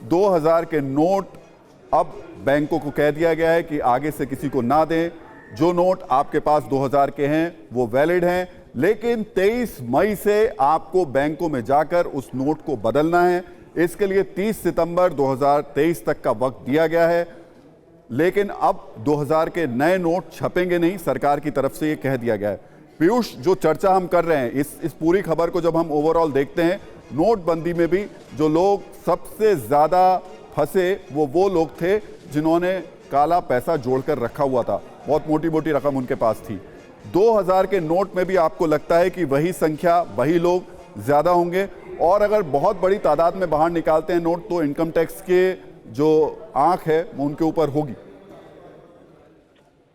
2000 के नोट अब बैंकों को कह दिया गया है कि आगे से किसी को ना दें। जो नोट आपके पास 2000 के हैं वो वैलिड हैं, लेकिन 23 मई से आपको बैंकों में जाकर उस नोट को बदलना है। इसके लिए 30 सितंबर 2023 तक का वक्त दिया गया है, लेकिन अब 2000 के नए नोट छपेंगे नहीं, सरकार की तरफ से ये कह दिया गया है। पीयूष, जो चर्चा हम कर रहे हैं इस पूरी खबर को जब हम ओवरऑल देखते हैं, नोटबंदी में भी जो लोग सबसे ज्यादा फंसे वो लोग थे जिन्होंने काला पैसा जोड़कर रखा हुआ था। बहुत मोटी मोटी रकम उनके पास थी। 2000 के नोट में भी आपको लगता है कि वही संख्या, वही लोग ज्यादा होंगे? और अगर बहुत बड़ी तादाद में बाहर निकालते हैं नोट तो इनकम टैक्स के जो आंख है वो उनके ऊपर होगी।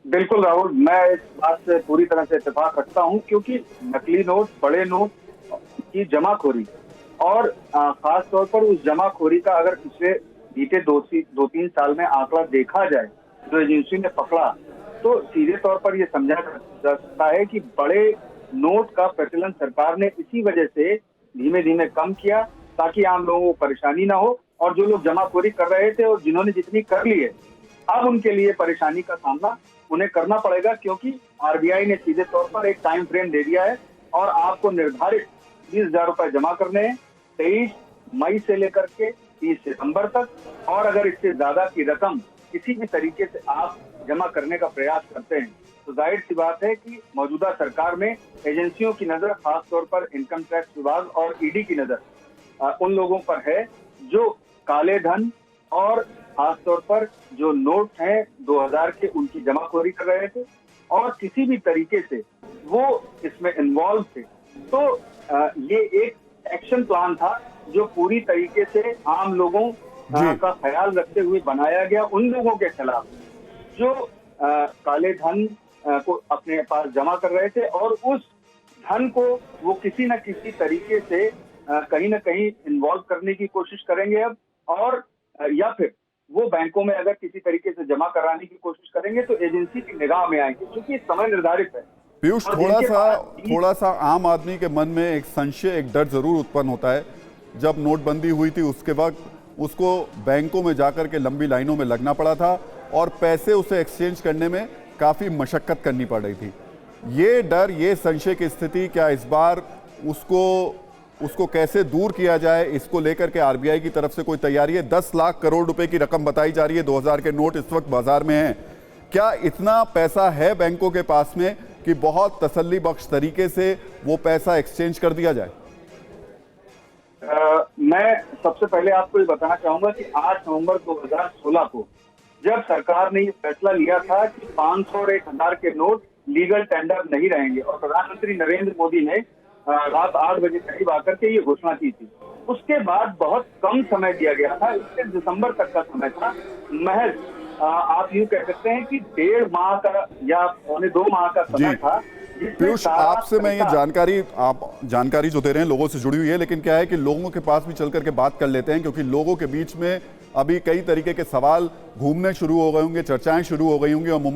बिल्कुल राहुल, मैं इस बात से पूरी तरह से इत्तेफाक रखता हूं, क्योंकि नकली नोट, बड़े नोट की जमाखोरी और खास तौर पर उस जमाखोरी का अगर पिछले बीते 2-3 साल में आंकड़ा देखा जाए जो एजेंसी ने पकड़ा, तो सीधे तौर पर यह समझा जा सकता है कि बड़े नोट का प्रचलन सरकार ने इसी वजह से धीमे धीमे कम किया, ताकि आम लोगों को परेशानी ना हो। और जो लोग जमाखोरी कर रहे थे और जिन्होंने जितनी कर ली है, अब उनके लिए परेशानी का सामना उन्हें करना पड़ेगा, क्योंकि आरबीआई ने सीधे तौर पर एक टाइम फ्रेम दे दिया है और आपको निर्धारित 20,000 रुपए जमा करने हैं 23 मई से लेकर के 30 सितंबर तक। और अगर इससे ज्यादा की रकम किसी भी तरीके से आप जमा करने का प्रयास करते हैं तो जाहिर सी बात है कि मौजूदा सरकार में एजेंसियों की नजर, खासतौर पर इनकम टैक्स विभाग और ईडी की नजर उन लोगों पर है जो काले धन और खासतौर पर जो नोट हैं 2000 के, उनकी जमाखोरी कर रहे थे और किसी भी तरीके से वो इसमें इन्वॉल्व थे। तो ये एक एक्शन प्लान था जो पूरी तरीके से आम लोगों का ख्याल रखते हुए बनाया गया, उन लोगों के खिलाफ जो काले धन को अपने पास जमा कर रहे थे और उस धन को वो किसी न किसी तरीके से कहीं ना कहीं इन्वॉल्व करने की कोशिश करेंगे अब, और या फिर वो बैंकों में अगर किसी तरीके से जमा कराने की कोशिश करेंगे तो एजेंसी की निगाह में आएंगे, क्योंकि समय निर्धारित है। पीयूष, थोड़ा सा आम आदमी के मन में एक संशय, एक डर जरूर उत्पन्न होता है। जब नोटबंदी हुई थी उसके वक्त उसको बैंकों में जाकर के लंबी लाइनों में लगना पड़ा था और पैसे उसे एक्सचेंज करने में काफी मशक्कत करनी पड़ रही थी। ये डर, ये संशय की स्थिति क्या इस बार उसको कैसे दूर किया जाए, इसको लेकर के आरबीआई की तरफ से कोई तैयारी है? 10 लाख करोड़ रुपए की रकम बताई जा रही है, 2000 के नोट इस वक्त बाजार में हैं। क्या इतना पैसा है बैंकों के पास में कि बहुत तसल्ली बख्श तरीके से वो पैसा एक्सचेंज कर दिया जाए? मैं सबसे पहले आपको ये बताना चाहूंगा कि 8 नवंबर 2016 को जब सरकार ने ये फैसला लिया था कि 500 और 1000 के नोट लीगल टेंडर नहीं रहेंगे, और प्रधानमंत्री नरेंद्र मोदी ने रात 8 बजे करीब आकर के ये घोषणा की थी, उसके बाद बहुत कम समय दिया गया था। 21 दिसंबर तक का समय था। महज आप यूं कह सकते हैं कि 1.5 माह का या 2 माह का समय था। पीयूष, आपसे मैं ये जानकारी जो दे रहे हैं लोगों से जुड़ी हुई है, लेकिन क्या है कि लोगों के पास भी चल करके बात कर लेते हैं, क्योंकि लोगों के बीच में अभी कई तरीके के सवाल घूमने शुरू हो गए होंगे, चर्चाएं शुरू हो गई होंगी और मुंबई